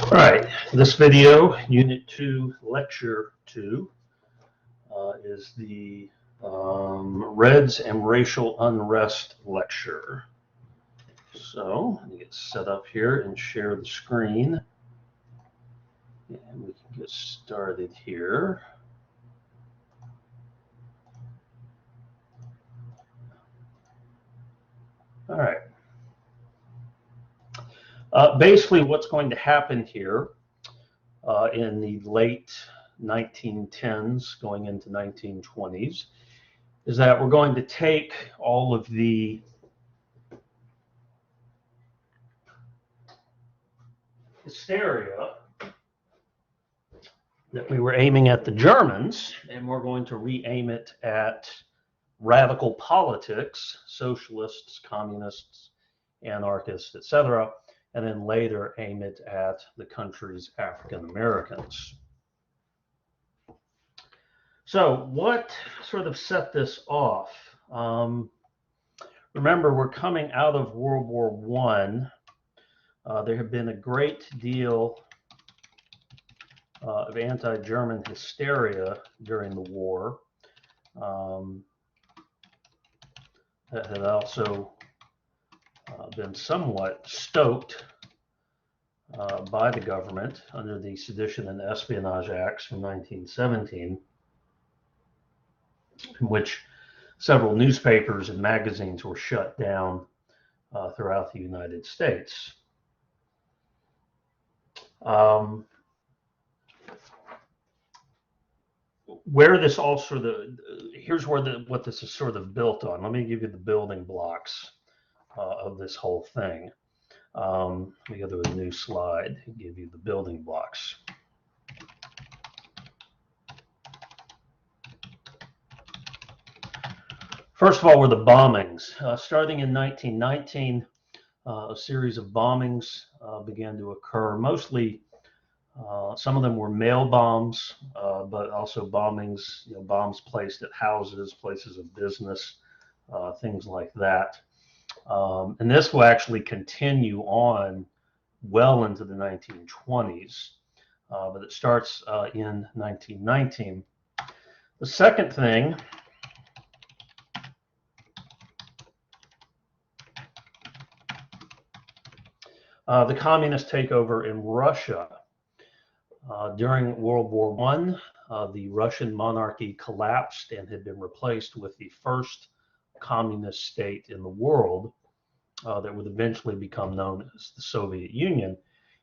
All right, this video, Unit 2, Lecture 2, is the Reds and Racial Unrest lecture. So, let me get set up here and share the screen. And we can get started here. All right. Basically, what's going to happen here in the late 1910s, going into 1920s, is that we're going to take all of the hysteria that we were aiming at the Germans, and we're going to re-aim it at radical politics, socialists, communists, anarchists, etc., and then later aim it at the country's African Americans. So what sort of set this off? Remember, we're coming out of World War I. There have been a great deal of anti-German hysteria during the war. That had also been somewhat stoked by the government under the Sedition and Espionage Acts from 1917, in which several newspapers and magazines were shut down throughout the United States. Where this all sort of, here's where what this is sort of built on. Let me give you the building blocks of this whole thing. Let me go to a new slide and give you the building blocks. First of all, were the bombings. Starting in 1919, a series of bombings began to occur. Mostly, some of them were mail bombs, but also bombings, bombs placed at houses, places of business, things like that. And this will actually continue on well into the 1920s, but it starts in 1919. The second thing the communist takeover in Russia. During World War I, the Russian monarchy collapsed and had been replaced with the first communist state in the world that would eventually become known as the Soviet Union.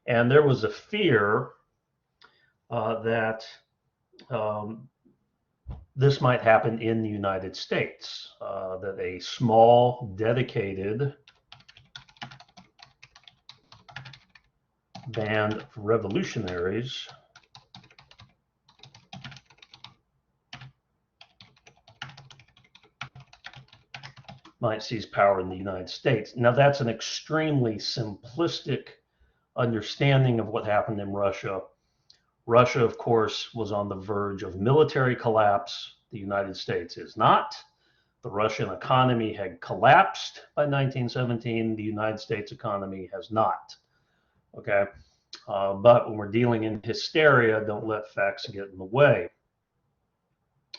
And there was a fear that this might happen in the United States, that a small, dedicated band of revolutionaries might seize power in the United States. Now, that's an extremely simplistic understanding of what happened in Russia. Russia, of course, was on the verge of military collapse. The United States is not. The Russian economy had collapsed by 1917. The United States economy has not. Okay, but when we're dealing in hysteria, don't let facts get in the way.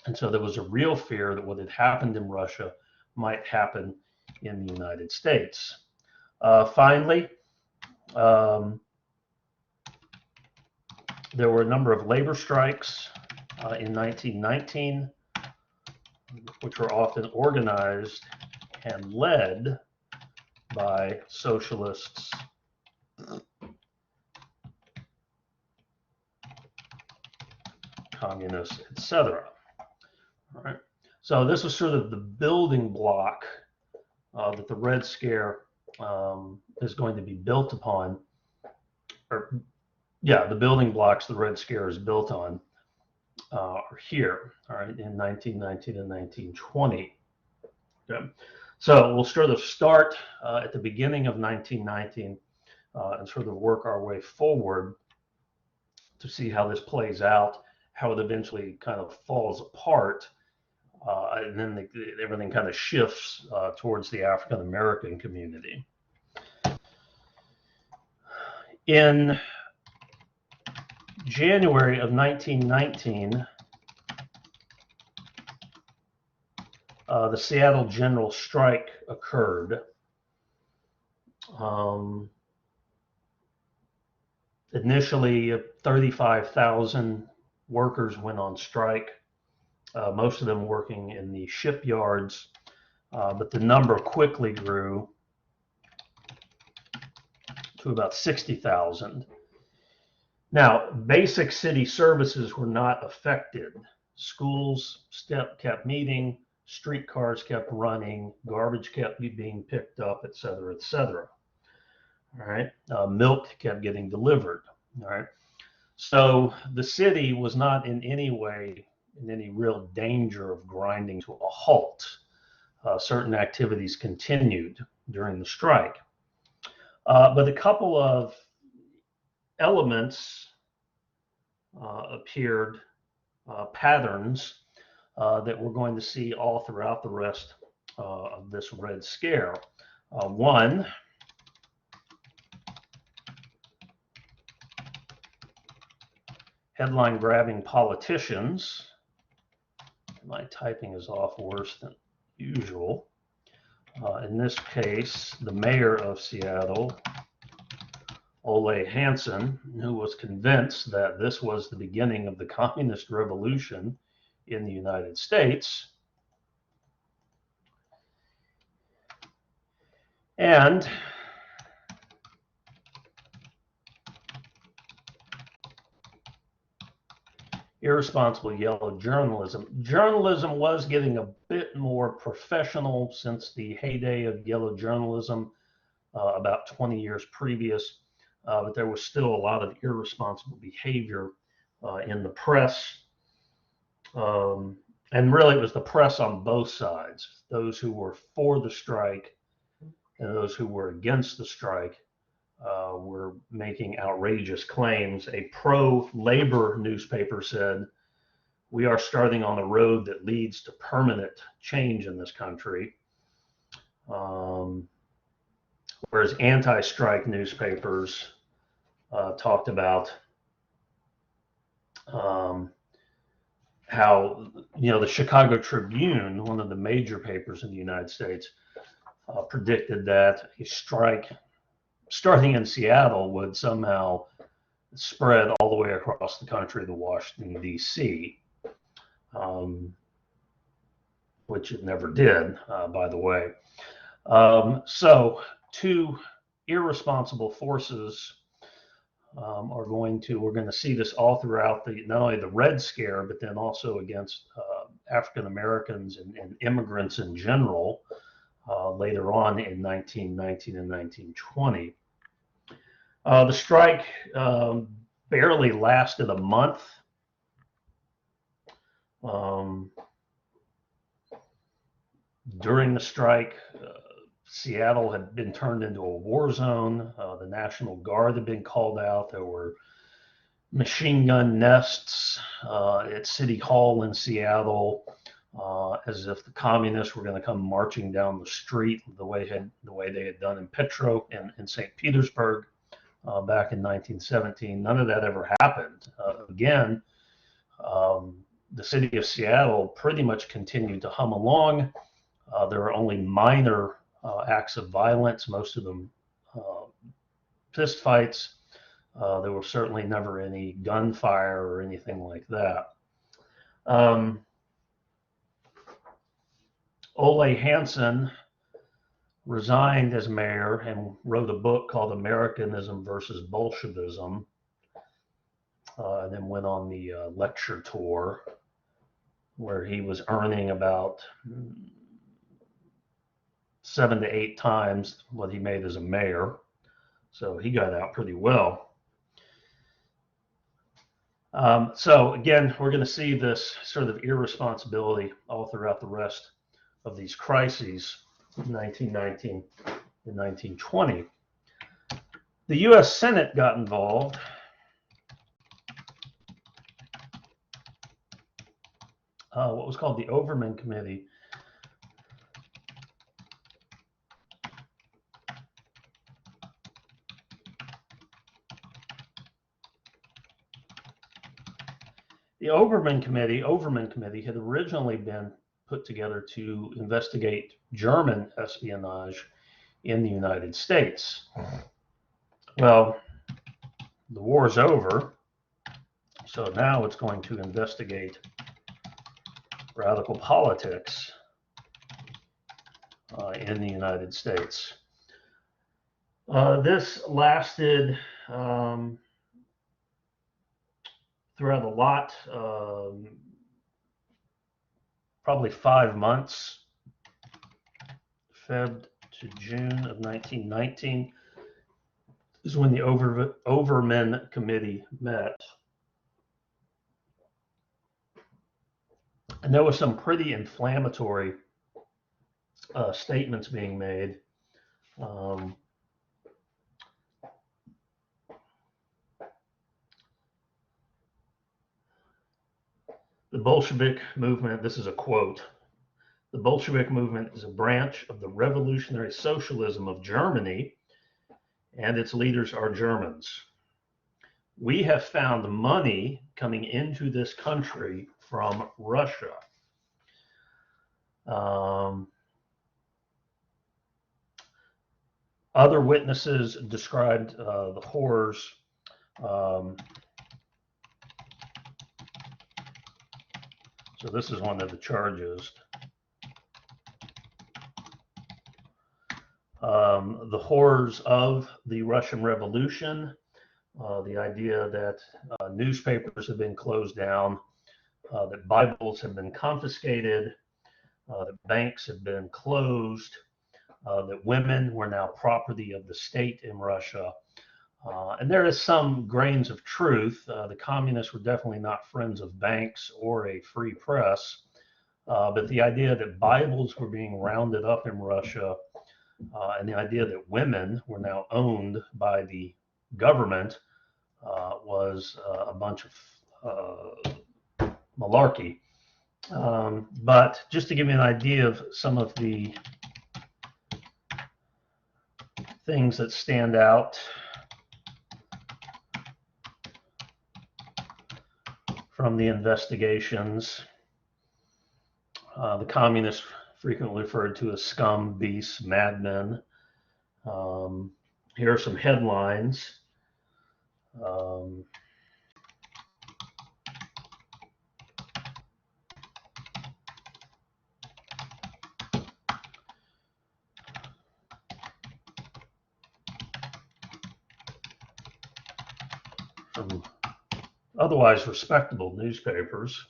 And so there was a real fear that what had happened in Russia might happen in the United States. Finally, there were a number of labor strikes in 1919, which were often organized and led by socialists, communists, etc. All right. So this is sort of the building block that the Red Scare is going to be built upon. Or, yeah, the building blocks the Red Scare is built on are here, all right, in 1919 and 1920. Okay. So we'll sort of start at the beginning of 1919 and sort of work our way forward to see how this plays out, how it eventually kind of falls apart, and then everything kind of shifts towards the African American community. In January of 1919, the Seattle General Strike occurred. Initially, 35,000 workers went on strike, most of them working in the shipyards, but the number quickly grew to about 60,000. Now, basic city services were not affected. Schools kept meeting, streetcars kept running, garbage kept being picked up, et cetera, et cetera. All right, milk kept getting delivered. All right, so the city was not in any way in any real danger of grinding to a halt. Certain activities continued during the strike, but a couple of elements appeared, patterns that we're going to see all throughout the rest of this Red Scare. One, headline grabbing politicians. My typing is off worse than usual. In this case, the mayor of Seattle, Ole Hansen, who was convinced that this was the beginning of the communist revolution in the United States. And irresponsible yellow journalism. Journalism was getting a bit more professional since the heyday of yellow journalism about 20 years previous, but there was still a lot of irresponsible behavior in the press. And really, it was the press on both sides, those who were for the strike and those who were against the strike. Were making outrageous claims. A pro-labor newspaper said, "We are starting on a road that leads to permanent change in this country." Whereas anti-strike newspapers talked about how, the Chicago Tribune, one of the major papers in the United States, predicted that a strike starting in Seattle would somehow spread all the way across the country to Washington, D.C., which it never did, by the way. So two irresponsible forces we're going to see this all throughout not only the Red Scare, but then also against African Americans and immigrants in general later on in 1919 and 1920. The strike barely lasted a month. During the strike, Seattle had been turned into a war zone. The National Guard had been called out. There were machine gun nests at City Hall in Seattle, as if the communists were going to come marching down the street the way they had done in Petro and in St. Petersburg back in 1917. None of that ever happened. Again, the city of Seattle pretty much continued to hum along. There were only minor acts of violence, most of them fist fights. There was certainly never any gunfire or anything like that. Ole Hansen resigned as mayor and wrote a book called Americanism versus Bolshevism, and then went on the lecture tour where he was earning about 7 to 8 times what he made as a mayor. So he got out pretty well. So again, we're going to see this sort of irresponsibility all throughout the rest of these crises, 1919 and 1920. The U.S. Senate got involved. What was called the Overman Committee. The Overman Committee had originally been put together to investigate German espionage in the United States. Well, the war's over, so now it's going to investigate radical politics in the United States. This lasted throughout a lot, probably 5 months, Feb to June of 1919 is when the Overman Committee met. And there was some pretty inflammatory statements being made. The Bolshevik movement, this is a quote, the Bolshevik movement is a branch of the revolutionary socialism of Germany, and its leaders are Germans. We have found money coming into this country from Russia. Other witnesses described the horrors. So this is one of the charges. The horrors of the Russian Revolution, the idea that newspapers have been closed down, that Bibles have been confiscated, that banks have been closed, that women were now property of the state in Russia. And there is some grains of truth. The communists were definitely not friends of banks or a free press, but the idea that Bibles were being rounded up in Russia, and the idea that women were now owned by the government was a bunch of malarkey. But just to give you an idea of some of the things that stand out from the investigations, the communists frequently referred to as scum, beasts, madmen. Here are some headlines. From otherwise respectable newspapers.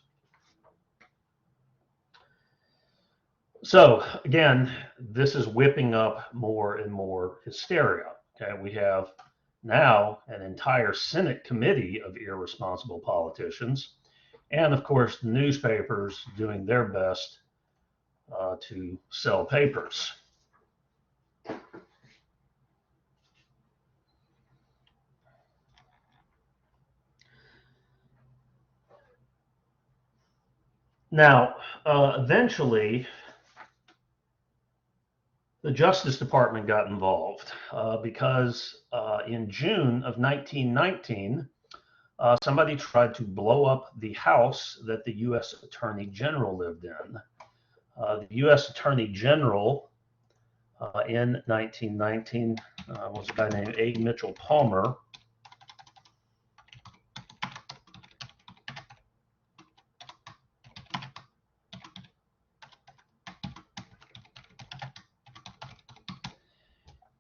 So again, this is whipping up more and more hysteria. Okay, we have now an entire Senate committee of irresponsible politicians, and of course the newspapers doing their best to sell papers. Now, eventually, the Justice Department got involved because in June of 1919, somebody tried to blow up the house that the U.S. Attorney General lived in. The U.S. Attorney General in 1919 was a guy named A. Mitchell Palmer.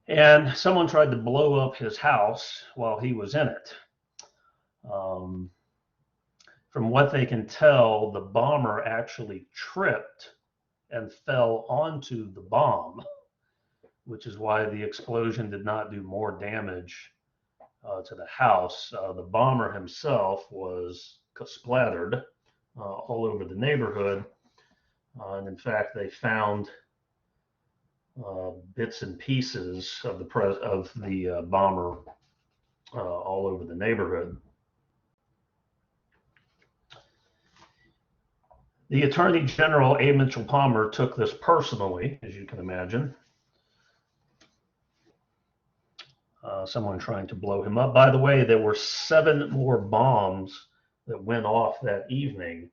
And someone tried to blow up his house while he was in it. From what they can tell, the bomber actually tripped and fell onto the bomb, which is why the explosion did not do more damage to the house. The bomber himself was splattered all over the neighborhood. And in fact, they found bits and pieces of the bomber all over the neighborhood. The Attorney General, A. Mitchell Palmer, took this personally, as you can imagine. Someone trying to blow him up. By the way, there were 7 more bombs that went off that evening.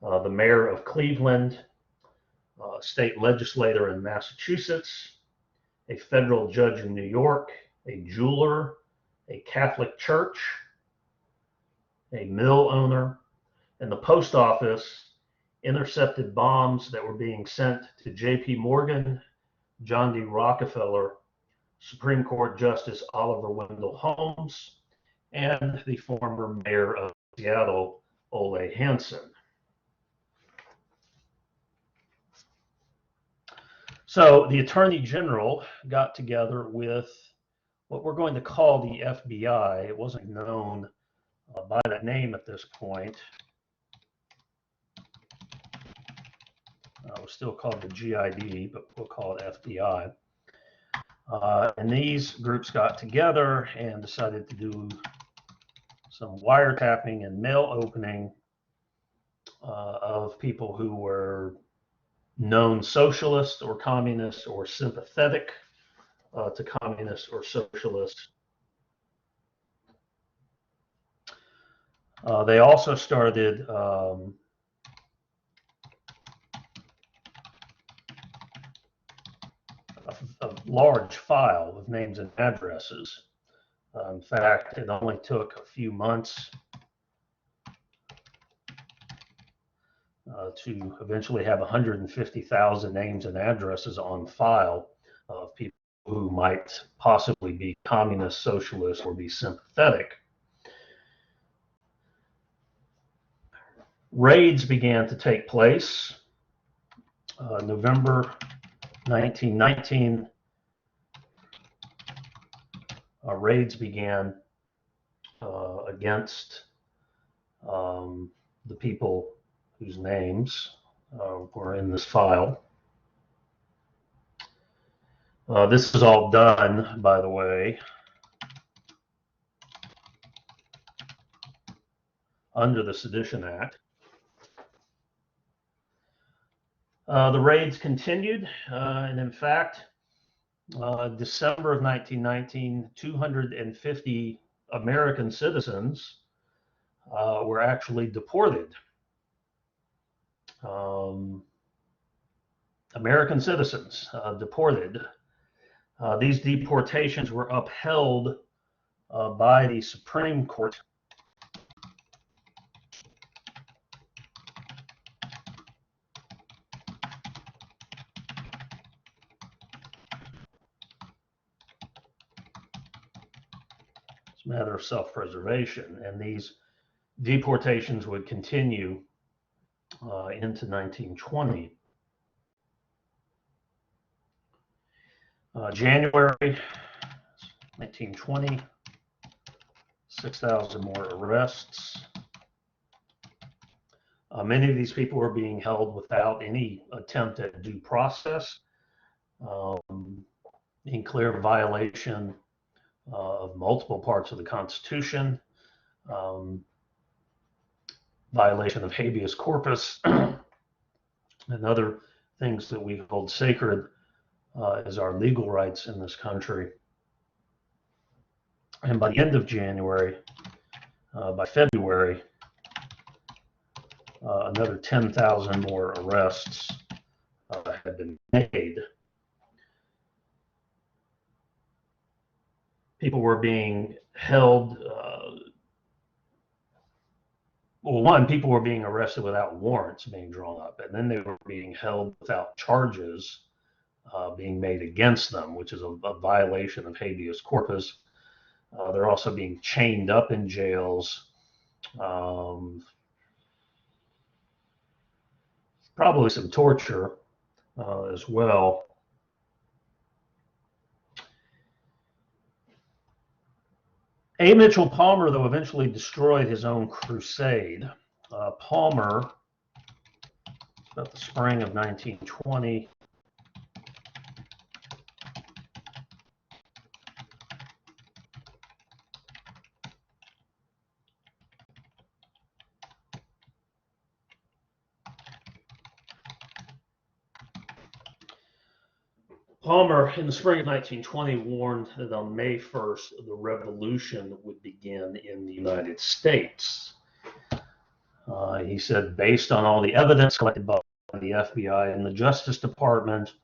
The mayor of Cleveland, a state legislator in Massachusetts, a federal judge in New York, a jeweler, a Catholic church, a mill owner, and the post office intercepted bombs that were being sent to J.P. Morgan, John D. Rockefeller, Supreme Court Justice Oliver Wendell Holmes, and the former mayor of Seattle, Ole Hansen. So the Attorney General got together with what we're going to call the FBI. It wasn't known by that name at this point. It was still called the GID, but we'll call it FBI. And these groups got together and decided to do some wiretapping and mail opening of people who were known socialists or communists or sympathetic to communists or socialists. They also started a large file of names and addresses. In fact, it only took a few months to eventually have 150,000 names and addresses on file of people who might possibly be communist, socialist, or be sympathetic. Raids began to take place. November 1919, raids began against the people whose names were in this file. This is all done, by the way, under the Sedition Act. The raids continued, and in fact, December of 1919, 250 American citizens were actually deported. American citizens deported. These deportations were upheld by the Supreme Court. It's a matter of self-preservation, and these deportations would continue into 1920. January 1920, 6,000 more arrests. Many of these people were being held without any attempt at due process, in clear violation of multiple parts of the Constitution, violation of habeas corpus, and other things that we hold sacred as our legal rights in this country. And by the end of January, by February, another 10,000 more arrests had been made. People were being held, people were being arrested without warrants being drawn up, and then they were being held without charges being made against them, which is a violation of habeas corpus. They're also being chained up in jails. Probably some torture as well. A. Mitchell Palmer, though, eventually destroyed his own crusade. Palmer, about the spring of 1920, Palmer, in the spring of 1920, warned that on May 1st, the revolution would begin in the United States. He said, based on all the evidence collected by the FBI and the Justice Department,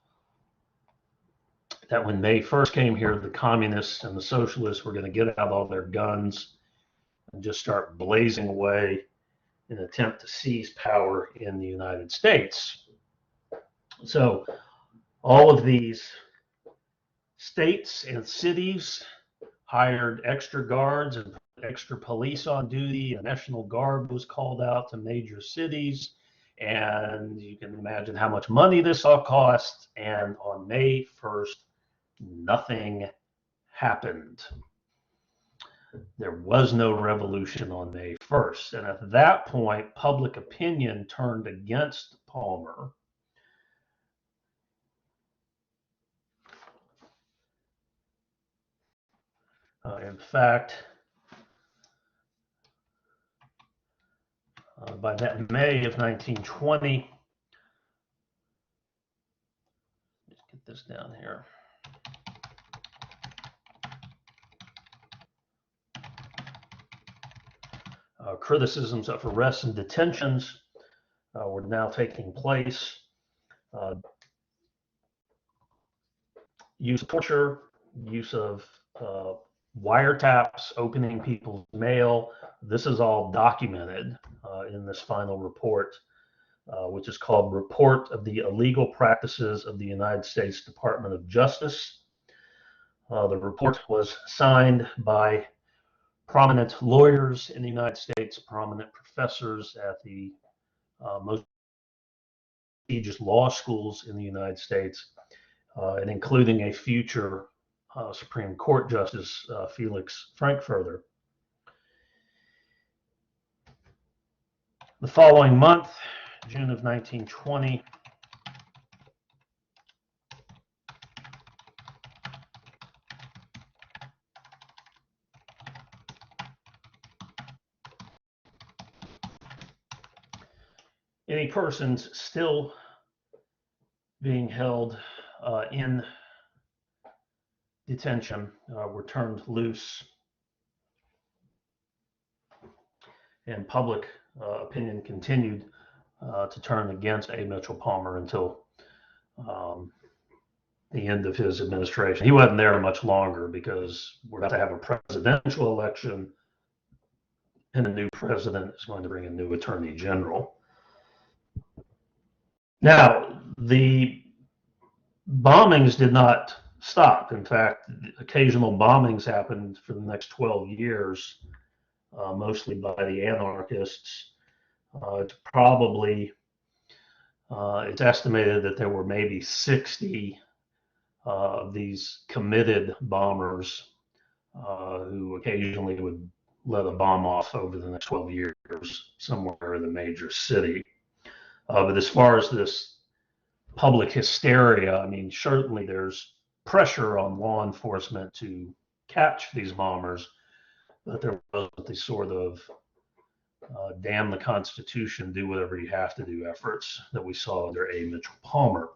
that when May 1st came here, the communists and the socialists were going to get out all their guns and just start blazing away in an attempt to seize power in the United States. So all of these states and cities hired extra guards and extra police on duty. A National Guard was called out to major cities. And you can imagine how much money this all cost. And on May 1st, nothing happened. There was no revolution on May 1st. And at that point, public opinion turned against Palmer. In fact, by that May of 1920, let's get this down here. Criticisms of arrests and detentions were now taking place. Use of torture, use of wiretaps, opening people's mail. This is all documented in this final report, which is called Report of the Illegal Practices of the United States Department of Justice. The report was signed by prominent lawyers in the United States, prominent professors at the most prestigious law schools in the United States, and including a future Supreme Court Justice, Felix Frankfurter. The following month, June of 1920, any persons still being held in detention were turned loose, and public opinion continued to turn against A. Mitchell Palmer until the end of his administration. He wasn't there much longer because we're about to have a presidential election, and the new president is going to bring a new attorney general. Now, the bombings did not stop. In fact, occasional bombings happened for the next 12 years, mostly by the anarchists. It's estimated that there were maybe 60 of these committed bombers who occasionally would let a bomb off over the next 12 years somewhere in a major city. But as far as this public hysteria, I mean, certainly there's pressure on law enforcement to catch these bombers, but there wasn't the sort of damn the Constitution, do whatever you have to do efforts that we saw under A. Mitchell Palmer.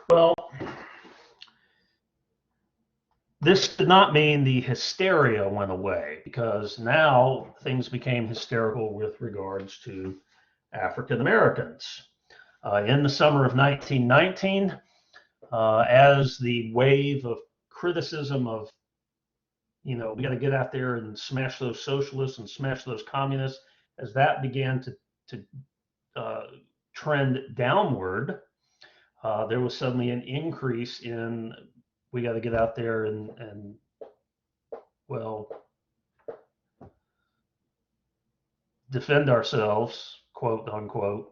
Well, this did not mean the hysteria went away, because now things became hysterical with regards to African Americans. In the summer of 1919, as the wave of criticism of, we got to get out there and smash those socialists and smash those communists, as that began to trend downward, there was suddenly an increase in, we got to get out there and defend ourselves, quote unquote,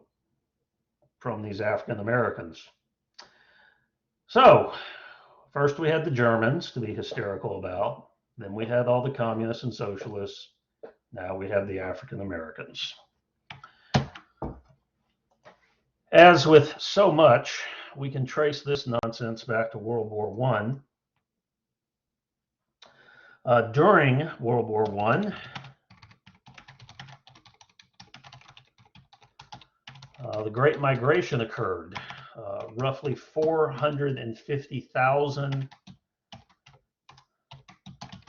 from these African Americans. So first we had the Germans to be hysterical about, then we had all the communists and socialists, now we have the African Americans. As with so much, we can trace this nonsense back to World War I. During World War I, the Great Migration occurred. roughly 450,000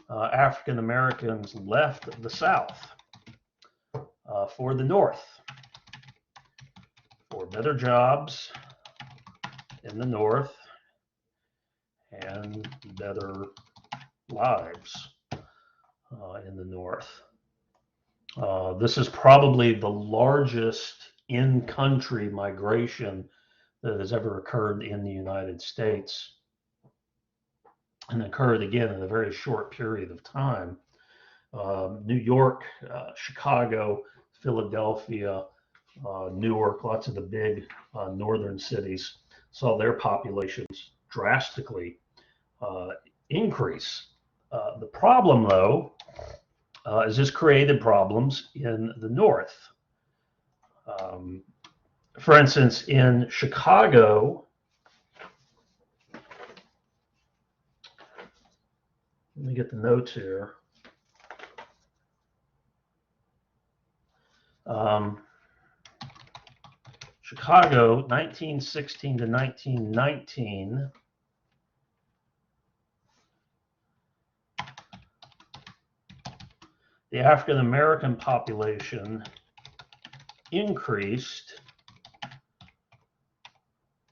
African Americans left the South for the North, for better jobs in the North and better lives in the North. This is probably the largest in-country migration that has ever occurred in the United States, and occurred again in a very short period of time. New York, Chicago, Philadelphia, Newark, lots of the big northern cities saw their populations drastically increase. The problem, though, is this created problems in the North. For instance, in Chicago, let me get the notes here. Chicago, 1916 to 1919. The African American population increased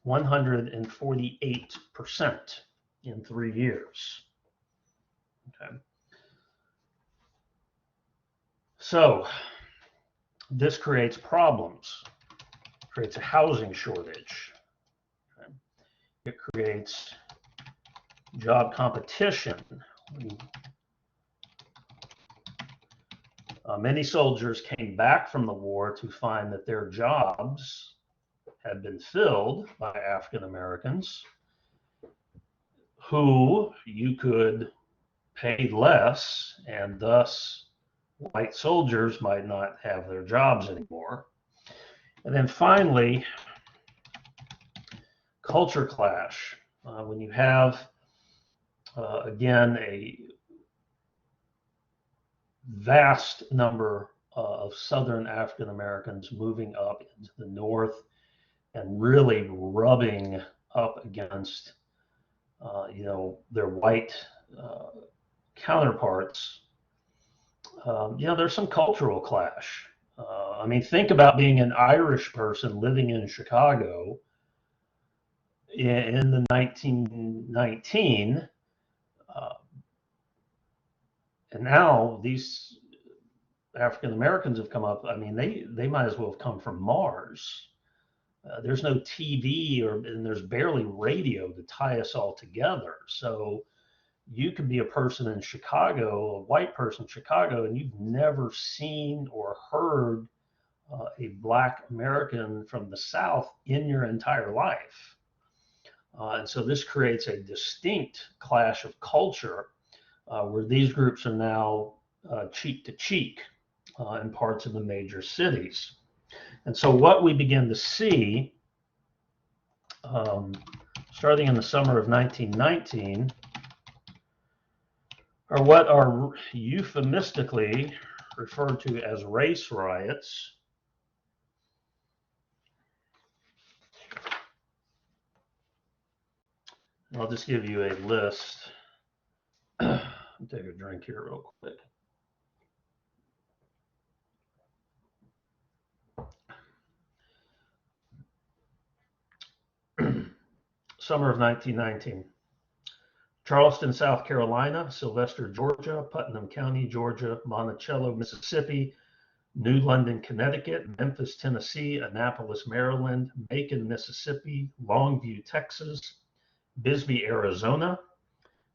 148% in 3 years. Okay. So this creates problems, creates a housing shortage. Okay. It creates job competition. Many soldiers came back from the war to find that their jobs had been filled by African Americans who you could pay less, and thus white soldiers might not have their jobs anymore. And then finally, culture clash. When you have, again, a vast number of Southern African Americans moving up into the North and really rubbing up against, their white counterparts, there's some cultural clash. I mean, think about being an Irish person living in Chicago in the 1919, and now these African Americans have come up. I mean, they might as well have come from Mars. There's no TV and there's barely radio to tie us all together. So you could be a person in Chicago, a white person in Chicago, and you've never seen or heard a Black American from the South in your entire life. And so this creates a distinct clash of culture where these groups are now cheek to cheek in parts of the major cities. And so what we begin to see, starting in the summer of 1919, are what are euphemistically referred to as race riots. I'll just give you a list. I'll take a drink here real quick. Summer of 1919. Charleston, South Carolina, Sylvester, Georgia, Putnam County, Georgia, Monticello, Mississippi, New London, Connecticut, Memphis, Tennessee, Annapolis, Maryland, Macon, Mississippi, Longview, Texas, Bisbee, Arizona,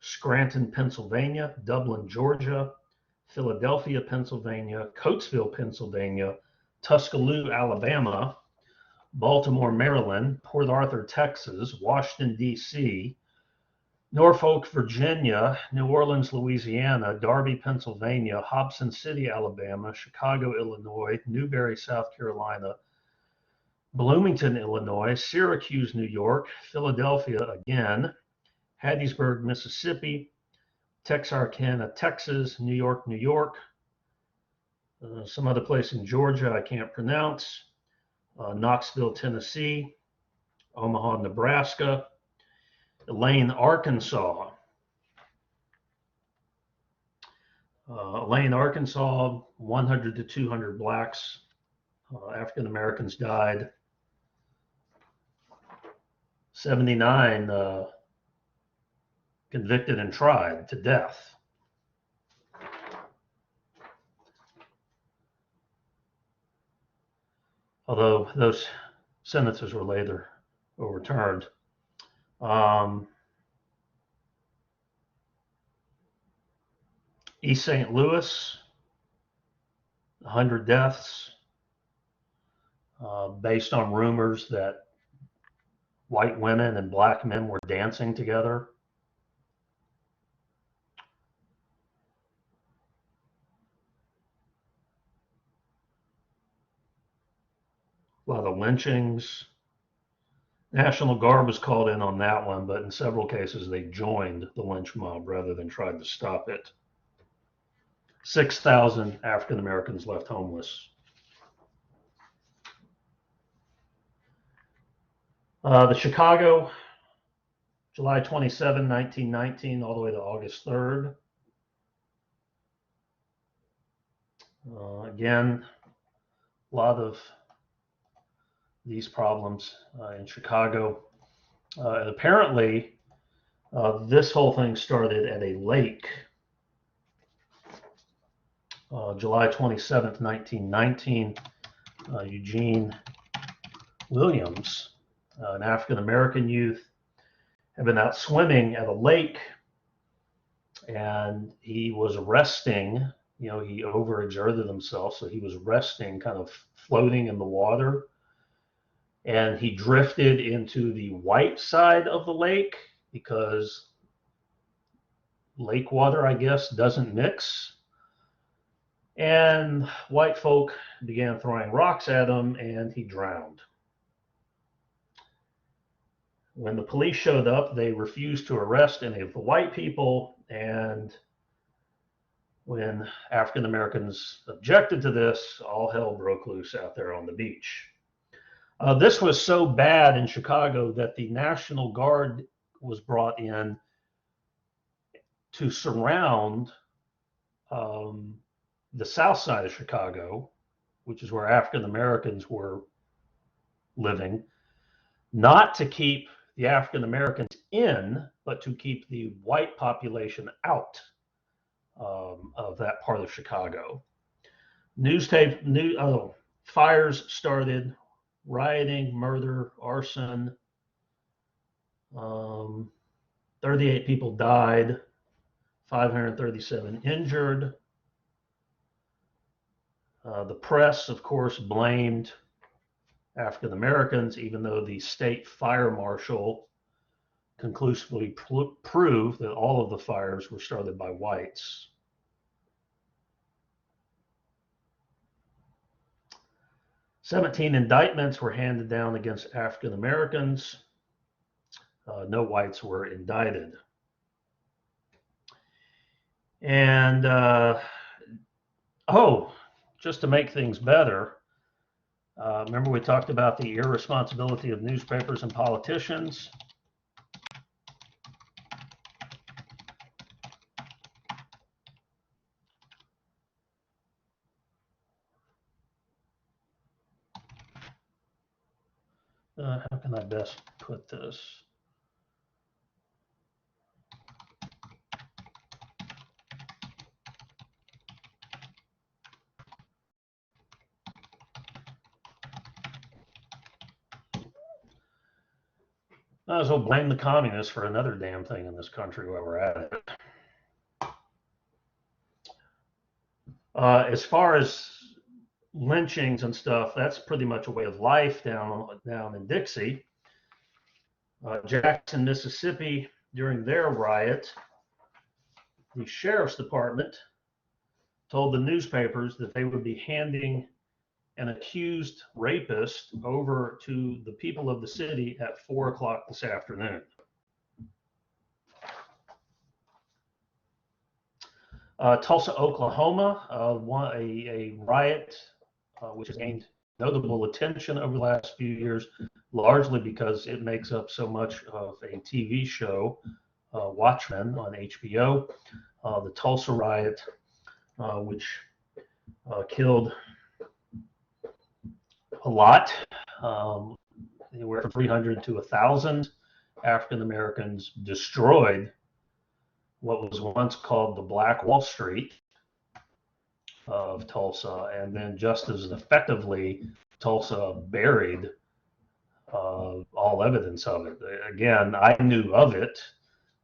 Scranton, Pennsylvania, Dublin, Georgia, Philadelphia, Pennsylvania, Coatesville, Pennsylvania, Tuscaloosa, Alabama, Baltimore, Maryland, Port Arthur, Texas, Washington, D.C., Norfolk, Virginia, New Orleans, Louisiana, Darby, Pennsylvania, Hobson City, Alabama, Chicago, Illinois, Newberry, South Carolina, Bloomington, Illinois, Syracuse, New York, Philadelphia again, Hattiesburg, Mississippi, Texarkana, Texas, New York, New York, some other place in Georgia I can't pronounce, Knoxville, Tennessee, Omaha, Nebraska, Elaine, Arkansas. Elaine, Arkansas, 100 to 200 blacks, African Americans died. 79 convicted and tried to death. Although those sentences were later overturned. East St. Louis, 100 deaths, based on rumors that white women and black men were dancing together. A lot of lynchings. National Guard was called in on that one, but in several cases they joined the lynch mob rather than tried to stop it. 6,000 African Americans left homeless. The Chicago, July 27, 1919, all the way to August 3rd. Again, a lot of these problems in Chicago. And apparently, this whole thing started at a lake. July 27th, 1919, Eugene Williams, an African-American youth, had been out swimming at a lake, and he was resting. He overexerted himself, so he was resting, kind of floating in the water, and he drifted into the white side of the lake because lake water, I guess, doesn't mix. And white folk began throwing rocks at him, and he drowned. When the police showed up, they refused to arrest any of the white people, and when African Americans objected to this, all hell broke loose out there on the beach. This was so bad in Chicago that the National Guard was brought in to surround the south side of Chicago, which is where African Americans were living, not to keep the African Americans in, but to keep the white population out of that part of Chicago. Fires started, rioting, murder, arson. 38 people died, 537 injured. The press, of course, blamed African Americans, even though the state fire marshal conclusively proved that all of the fires were started by whites. "17 indictments were handed down against African Americans. No whites were indicted. And, just to make things better, remember we talked about the irresponsibility of newspapers and politicians? How can I best put this? Might as well blame the communists for another damn thing in this country while we're at it. As far as lynchings and stuff, that's pretty much a way of life down in Dixie. Jackson, Mississippi, during their riot, the sheriff's department told the newspapers that they would be handing an accused rapist over to the people of the city at 4 o'clock this afternoon. Tulsa, Oklahoma, a riot which is aimed notable attention over the last few years, largely because it makes up so much of a TV show, Watchmen on HBO, the Tulsa riot, which killed a lot, anywhere from 300 to 1,000 African Americans, destroyed what was once called the Black Wall Street of Tulsa, and then just as effectively, Tulsa buried all evidence of it. Again, I knew of it.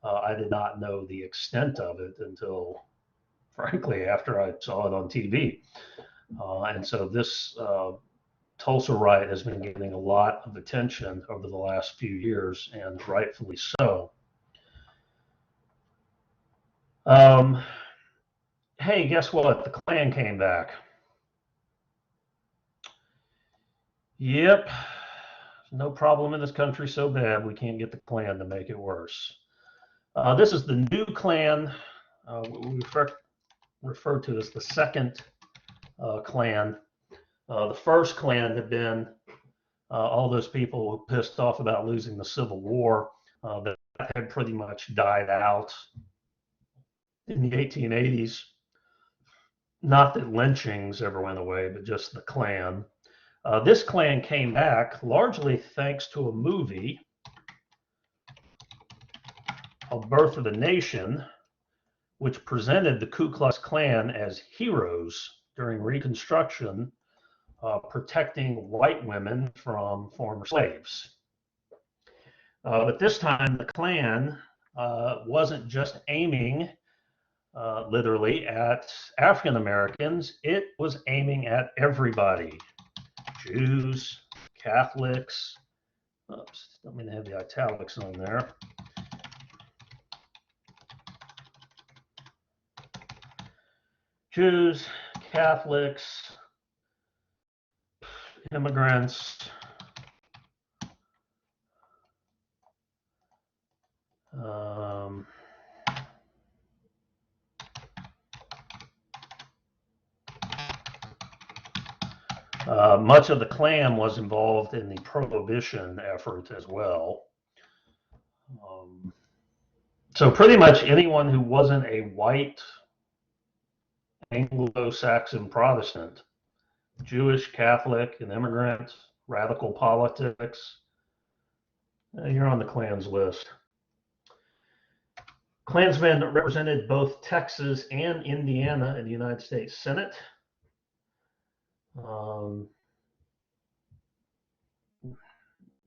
I did not know the extent of it until, frankly, after I saw it on TV. And so this Tulsa riot has been getting a lot of attention over the last few years, and rightfully so. Hey, guess what? The Klan came back. Yep. No problem in this country so bad we can't get the Klan to make it worse. This is the new Klan, we refer to as the second Klan. The first Klan had been all those people who pissed off about losing the Civil War. That had pretty much died out in the 1880s. Not that lynchings ever went away, but just the Klan. This Klan came back largely thanks to a movie called Birth of a Nation, which presented the Ku Klux Klan as heroes during Reconstruction, protecting white women from former slaves. But this time the Klan wasn't just aiming literally at African Americans, it was aiming at everybody. Jews, Catholics, oops, don't mean to have the italics on there. Jews, Catholics, immigrants, much of the Klan was involved in the Prohibition effort as well. So pretty much anyone who wasn't a white Anglo-Saxon Protestant, Jewish, Catholic, an immigrant, radical politics, you're on the Klan's list. Klansmen represented both Texas and Indiana in the United States Senate.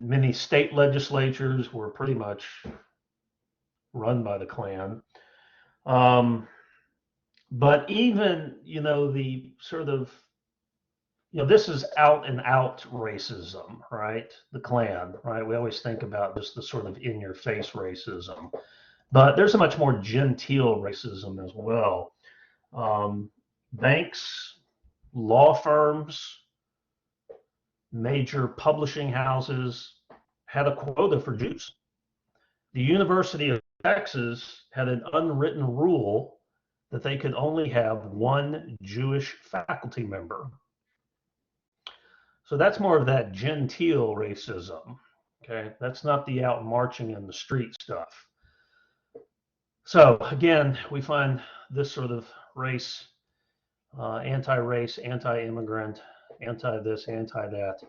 Many state legislatures were pretty much run by the Klan. But even, the sort of, this is out and out racism, right? The Klan, right? We always think about just the sort of in your face racism, but there's a much more genteel racism as well. Banks, law firms, major publishing houses had a quota for Jews. The University of Texas had an unwritten rule that they could only have one Jewish faculty member. So that's more of that genteel racism, okay? That's not the out marching in the street stuff. So again, we find this sort of race, anti-race, anti-immigrant, anti-this, anti-that,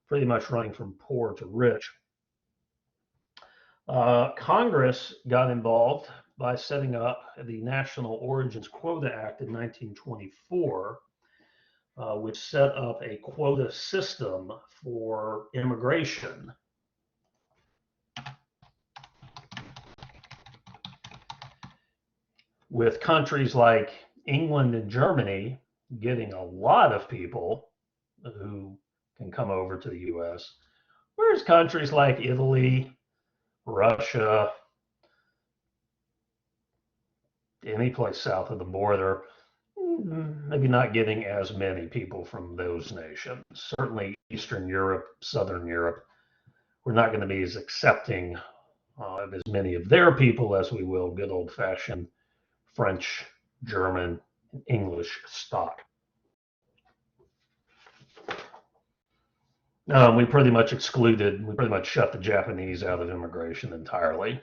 pretty much running from poor to rich. Congress got involved by setting up the National Origins Quota Act in 1924, which set up a quota system for immigration. With countries like England and Germany getting a lot of people who can come over to the U.S., whereas countries like Italy, Russia, any place south of the border, maybe not getting as many people from those nations. Certainly Eastern Europe, Southern Europe, we're not going to be as accepting of as many of their people as we will good old-fashioned French, German, and English stock. We pretty much shut the Japanese out of immigration entirely.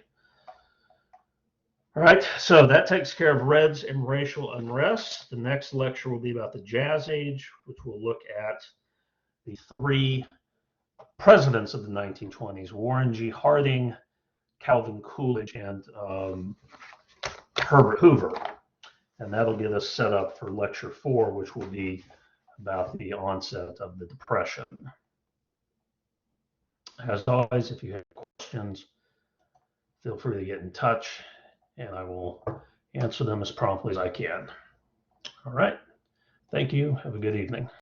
All right, so that takes care of Reds and racial unrest. The next lecture will be about the Jazz Age, which will look at the three presidents of the 1920s, Warren G. Harding, Calvin Coolidge, and Herbert Hoover. And that'll get us set up for lecture 4, which will be about the onset of the Depression. As always, if you have questions, feel free to get in touch, and I will answer them as promptly as I can. All right. Thank you. Have a good evening.